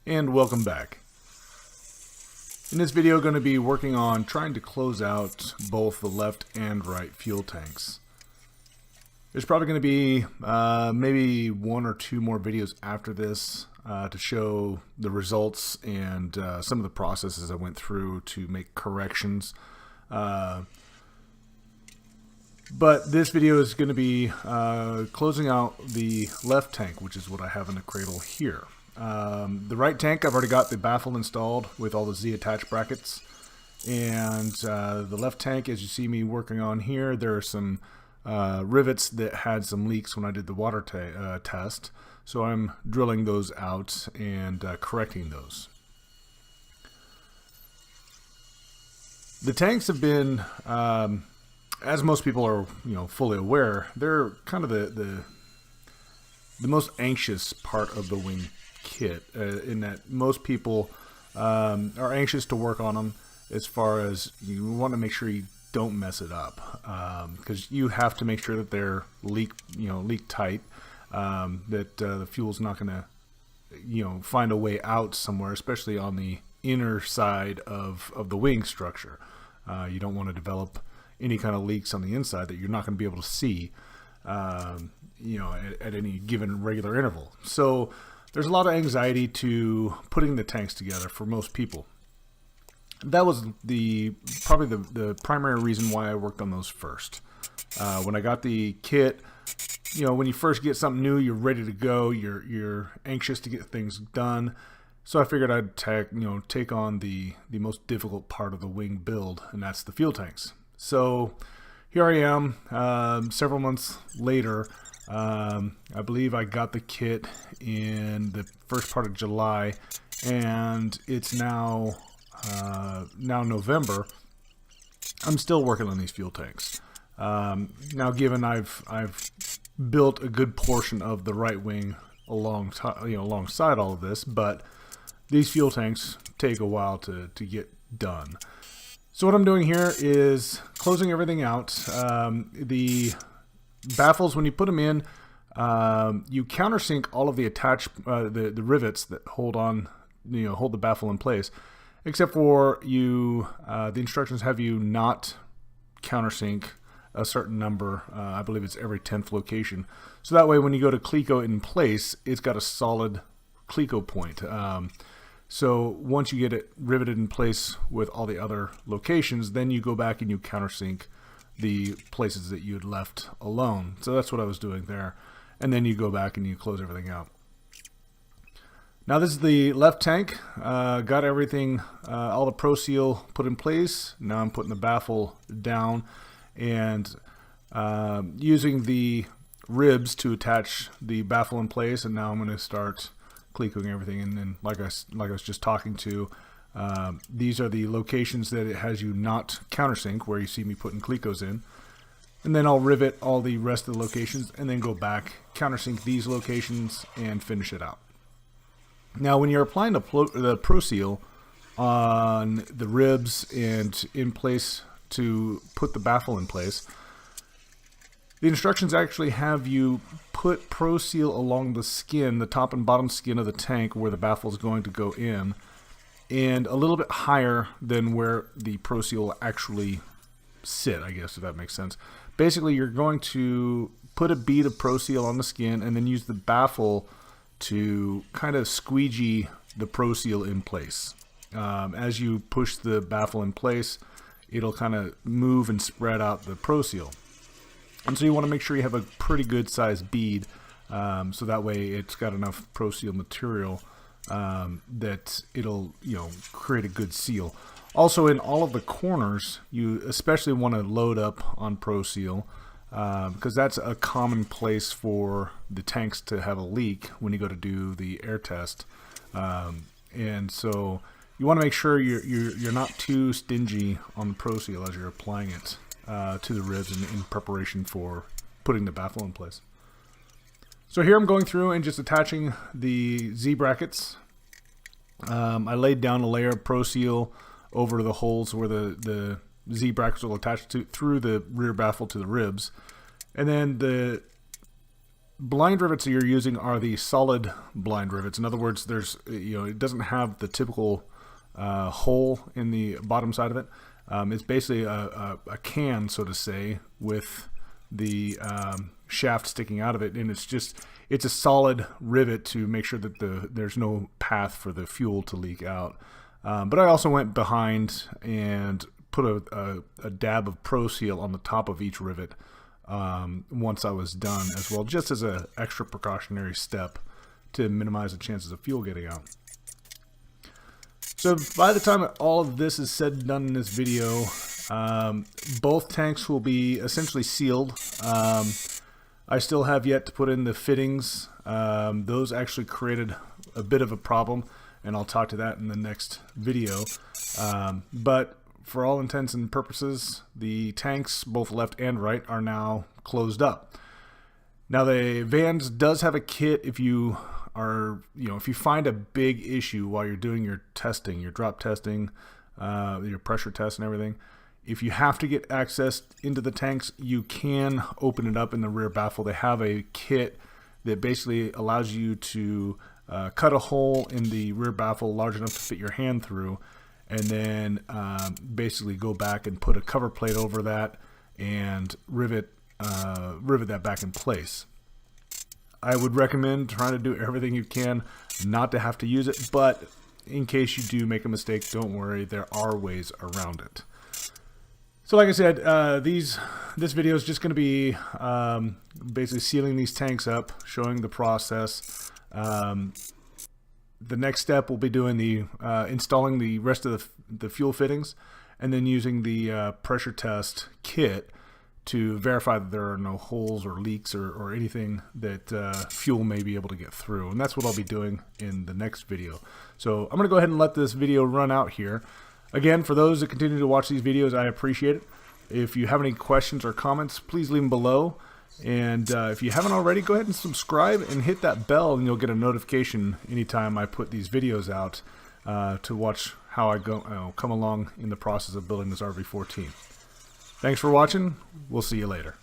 And welcome back. In this video, I'm going to be working on trying to close out both the left and right fuel tanks. There's probably going to be maybe one or two more videos after this to show the results and some of the processes I went through to make corrections. But this video is going to be closing out the left tank, which is what I have in the cradle here. The right tank, I've already got the baffle installed with all the Z attach brackets. And the left tank, as you see me working on here, there are some rivets that had some leaks when I did the water test. So I'm drilling those out and correcting those. The tanks have been, as most people are, fully aware, they're kind of the most anxious part of the wing kit, in that most people are anxious to work on them, as far as you want to make sure you don't mess it up, because you have to make sure that they're leak tight, that the fuel's not going to find a way out somewhere, especially on the inner side of the wing structure. You don't want to develop any kind of leaks on the inside that you're not going to be able to see at any given regular interval. So there's a lot of anxiety to putting the tanks together for most people. That was probably the primary reason why I worked on those first. When I got the kit, when you first get something new, you're ready to go. You're anxious to get things done. So I figured I'd take on the most difficult part of the wing build, and that's the fuel tanks. So here I am, several months later. I believe I got the kit in the first part of July, and it's now November. I'm still working on these fuel tanks. Now, given I've built a good portion of the right wing alongside all of this, but these fuel tanks take a while to get done. So what I'm doing here is closing everything out. The baffles, when you put them in, you countersink all of the the rivets that hold the baffle in place, except for the instructions have you not countersink a certain number. I believe it's every 10th location. So that way, when you go to cleco it in place, it's got a solid cleco point. So once you get it riveted in place with all the other locations, then you go back and you countersink the places that you had left alone. So that's what I was doing there. And then you go back and you close everything out. Now this is the left tank. Got everything, all the Pro Seal put in place. Now I'm putting the baffle down and using the ribs to attach the baffle in place. And now I'm going to start clecoing everything. And then like I was just talking to, these are the locations that it has you not countersink, where you see me putting clecos in. And then I'll rivet all the rest of the locations and then go back, countersink these locations, and finish it out. Now when you're applying the Pro Seal on the ribs and in place to put the baffle in place, the instructions actually have you put Pro Seal along the skin, the top and bottom skin of the tank where the baffle is going to go in, and a little bit higher than where the Pro Seal will actually sit, I guess, if that makes sense. Basically, you're going to put a bead of Pro Seal on the skin and then use the baffle to kind of squeegee the Pro Seal in place. As you push the baffle in place, it'll kind of move and spread out the Pro Seal. And so you want to make sure you have a pretty good sized bead, so that way it's got enough Pro Seal material that it'll create a good seal. Also, in all of the corners, you especially want to load up on Pro Seal, because that's a common place for the tanks to have a leak when you go to do the air test. And so you want to make sure you're not too stingy on the Pro Seal as you're applying it to the ribs in preparation for putting the baffle in place. So here I'm going through and just attaching the Z brackets. I laid down a layer of Pro Seal over the holes where the Z brackets will attach to through the rear baffle to the ribs, and then the blind rivets that you're using are the solid blind rivets. In other words, it doesn't have the typical hole in the bottom side of it. It's basically a can, so to say, with the shaft sticking out of it, and it's a solid rivet to make sure that there's no path for the fuel to leak out. But I also went behind and put a dab of Pro Seal on the top of each rivet once I was done as well, just as an extra precautionary step to minimize the chances of fuel getting out. So by the time all of this is said and done in this video, both tanks will be essentially sealed. I still have yet to put in the fittings. Those actually created a bit of a problem, and I'll talk to that in the next video. But for all intents and purposes, the tanks, both left and right, are now closed up. Now the Vans does have a kit if you find a big issue while you're doing your testing, your drop testing, your pressure test and everything. If you have to get access into the tanks, you can open it up in the rear baffle. They have a kit that basically allows you to cut a hole in the rear baffle large enough to fit your hand through, and then basically go back and put a cover plate over that and rivet that back in place. I would recommend trying to do everything you can not to have to use it, but in case you do make a mistake, don't worry, there are ways around it. So like I said, this video is just going to be basically sealing these tanks up, showing the process. The next step will be doing the installing the rest of the fuel fittings, and then using the pressure test kit to verify that there are no holes or leaks or anything that fuel may be able to get through. And that's what I'll be doing in the next video. So I'm going to go ahead and let this video run out here. Again, for those that continue to watch these videos, I appreciate it. If you have any questions or comments, please leave them below. And if you haven't already, go ahead and subscribe and hit that bell, and you'll get a notification anytime I put these videos out to watch how I come along in the process of building this RV14. Thanks for watching. We'll see you later.